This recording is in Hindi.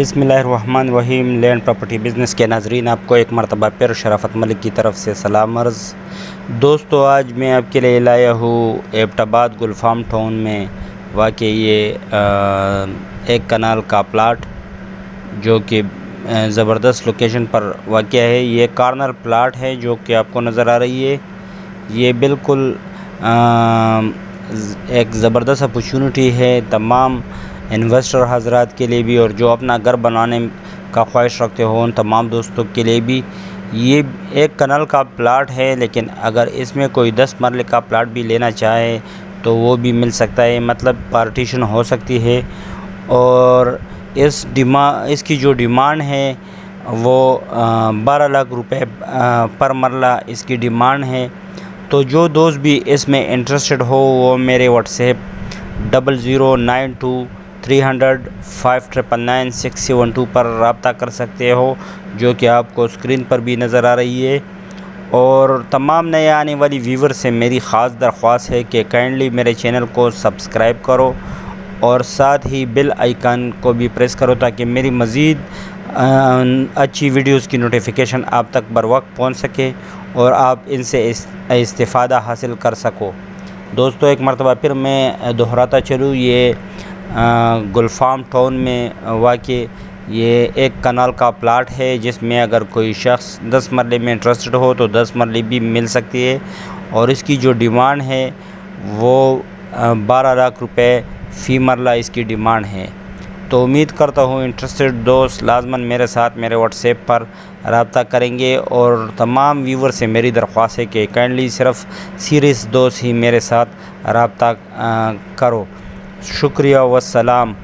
बिस्मिल्लाहिर्रहमानिर्रहीम। लैंड प्रॉपर्टी बिज़नेस के नाज़रीन, आपको एक मरतबा फिर शराफत मलिक की तरफ से सलाम अर्ज़। दोस्तों, आज मैं आपके लिए लाया हूँ एबटाबाद गुलफाम टाउन में वाक़ ये एक कनाल का प्लाट जो कि ज़बरदस्त लोकेशन पर वाक़ है। ये कॉर्नर प्लाट है जो कि आपको नज़र आ रही है। ये बिल्कुल एक ज़बरदस्त अपॉर्चुनिटी है तमाम इन्वेस्टर हज़रात के लिए भी, और जो अपना घर बनाने का ख्वाहिश रखते हो उन तमाम दोस्तों के लिए भी। ये एक कनाल का प्लाट है, लेकिन अगर इसमें कोई 10 मरले का प्लाट भी लेना चाहे तो वो भी मिल सकता है, मतलब पार्टीशन हो सकती है। और इसकी जो डिमांड है वो 12 लाख रुपए पर मरला इसकी डिमांड है। तो जो दोस्त भी इसमें इंटरेस्टेड हो वो मेरे व्हाट्सएप 00923059999672 पर रब्ता कर सकते हो, जो कि आपको स्क्रीन पर भी नज़र आ रही है। और तमाम नए आने वाली व्यूवर से मेरी ख़ास दरख्वास्त है कि काइंडली मेरे चैनल को सब्सक्राइब करो और साथ ही बेल आइकन को भी प्रेस करो ताकि मेरी मज़ीद अच्छी वीडियोस की नोटिफिकेशन आप तक बर वक्त पहुँच सके और आप इनसे इस्तिफ़ादा हासिल कर सको। दोस्तों, एक मरतबा फिर मैं दोहराता चलूँ, ये गुलफाम टाउन में वाक़ ये एक कनाल का प्लाट है, जिसमें अगर कोई शख्स 10 मरले में इंटरेस्टेड हो तो 10 मरले भी मिल सकती है। और इसकी जो डिमांड है वो 12 लाख रुपए फ़ी मरला इसकी डिमांड है। तो उम्मीद करता हूँ इंटरेस्टेड दोस्त लाजमन मेरे साथ मेरे व्हाट्सएप पर रब्ता करेंगे। और तमाम व्यूवर से मेरी दरख्वास्त है कि काइंडली सिर्फ़ सीरियस दोस्त ही मेरे साथ रब्ता करो। शुक्रिया वस्सलाम।